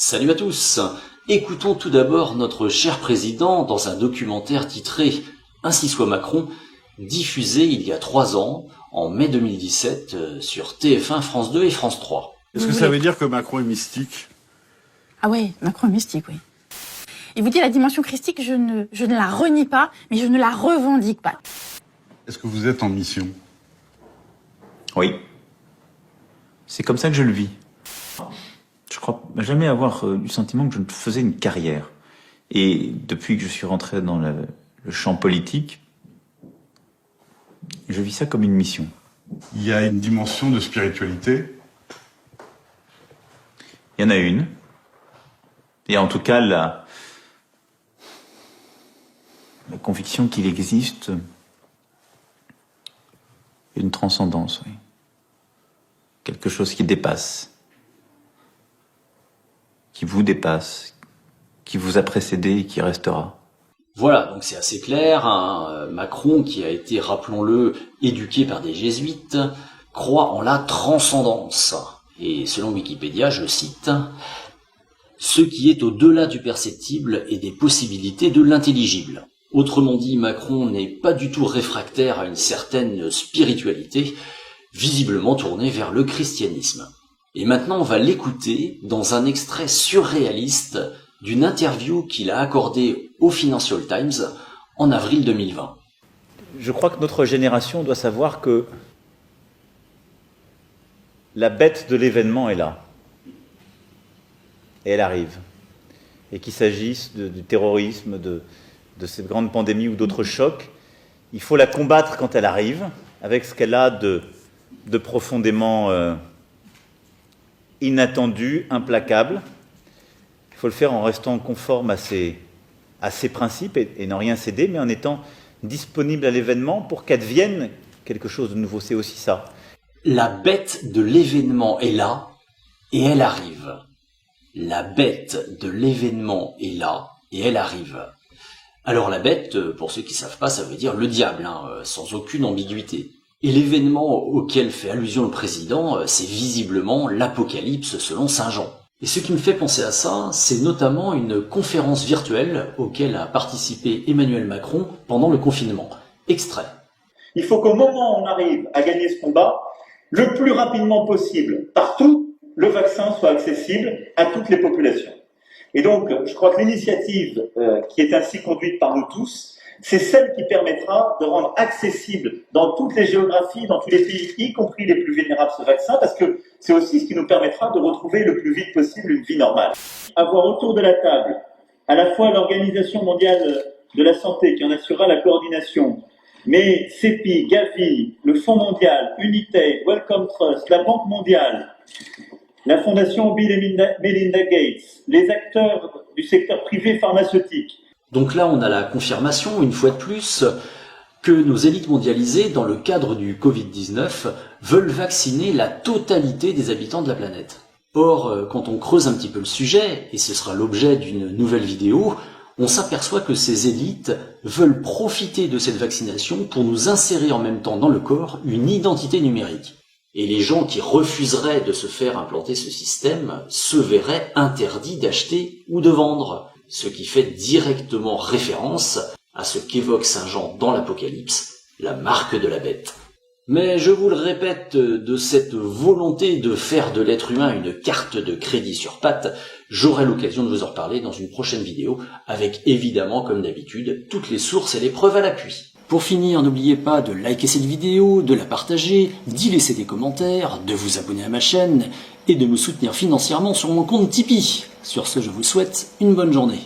Salut à tous. Écoutons tout d'abord notre cher président dans un documentaire titré « Ainsi soit Macron », diffusé il y a 3 ans, en mai 2017, sur TF1, France 2 et France 3. Est-ce que ça veut dire que Macron est mystique? Ah oui, Macron est mystique, oui. Il vous dit la dimension christique, je ne la renie pas, mais je ne la revendique pas. Est-ce que vous êtes en mission? Oui. C'est comme ça que je le vis. Je crois jamais avoir eu le sentiment que je faisais une carrière. Et depuis que je suis rentré dans le champ politique, je vis ça comme une mission. Il y a une dimension de spiritualité? Il y en a une. Et en tout cas, la conviction qu'il existe une transcendance, oui. Quelque chose qui dépasse. Qui vous dépasse, qui vous a précédé et qui restera. Voilà, donc c'est assez clair, hein. Macron, qui a été, rappelons-le, éduqué par des jésuites, croit en la transcendance. Et selon Wikipédia, je cite, « ce qui est au-delà du perceptible et des possibilités de l'intelligible ». Autrement dit, Macron n'est pas du tout réfractaire à une certaine spiritualité, visiblement tournée vers le christianisme. Et maintenant, on va l'écouter dans un extrait surréaliste d'une interview qu'il a accordée au Financial Times en avril 2020. Je crois que notre génération doit savoir que la bête de l'événement est là. Et elle arrive. Et qu'il s'agisse du terrorisme, de cette grande pandémie ou d'autres chocs, il faut la combattre quand elle arrive, avec ce qu'elle a de profondément inattendu, implacable. Il faut le faire en restant conforme à ses principes et n'en rien céder, mais en étant disponible à l'événement pour qu'advienne quelque chose de nouveau. C'est aussi ça. La bête de l'événement est là et elle arrive. La bête de l'événement est là et elle arrive. Alors la bête, pour ceux qui ne savent pas, ça veut dire le diable, hein, sans aucune ambiguïté. Et l'événement auquel fait allusion le président, c'est visiblement l'Apocalypse selon Saint Jean. Et ce qui me fait penser à ça, c'est notamment une conférence virtuelle auquel a participé Emmanuel Macron pendant le confinement. Extrait. Il faut qu'au moment où on arrive à gagner ce combat, le plus rapidement possible, partout, le vaccin soit accessible à toutes les populations. Et donc, je crois que l'initiative qui est ainsi conduite par nous tous, c'est celle qui permettra de rendre accessible dans toutes les géographies, dans tous les pays, y compris les plus vulnérables, ce vaccin, parce que c'est aussi ce qui nous permettra de retrouver le plus vite possible une vie normale. Avoir autour de la table à la fois l'Organisation mondiale de la santé qui en assurera la coordination, mais CEPI, Gavi, le Fonds mondial, Unitaid, Wellcome Trust, la Banque mondiale, la Fondation Bill et Melinda Gates, les acteurs du secteur privé pharmaceutique. Donc là, on a la confirmation, une fois de plus, que nos élites mondialisées, dans le cadre du Covid-19, veulent vacciner la totalité des habitants de la planète. Or, quand on creuse un petit peu le sujet, et ce sera l'objet d'une nouvelle vidéo, on s'aperçoit que ces élites veulent profiter de cette vaccination pour nous insérer en même temps dans le corps une identité numérique. Et les gens qui refuseraient de se faire implanter ce système se verraient interdits d'acheter ou de vendre. Ce qui fait directement référence à ce qu'évoque Saint Jean dans l'Apocalypse, la marque de la bête. Mais je vous le répète, de cette volonté de faire de l'être humain une carte de crédit sur pattes, j'aurai l'occasion de vous en reparler dans une prochaine vidéo, avec évidemment, comme d'habitude, toutes les sources et les preuves à l'appui. Pour finir, n'oubliez pas de liker cette vidéo, de la partager, d'y laisser des commentaires, de vous abonner à ma chaîne et de me soutenir financièrement sur mon compte Tipeee. Sur ce, je vous souhaite une bonne journée.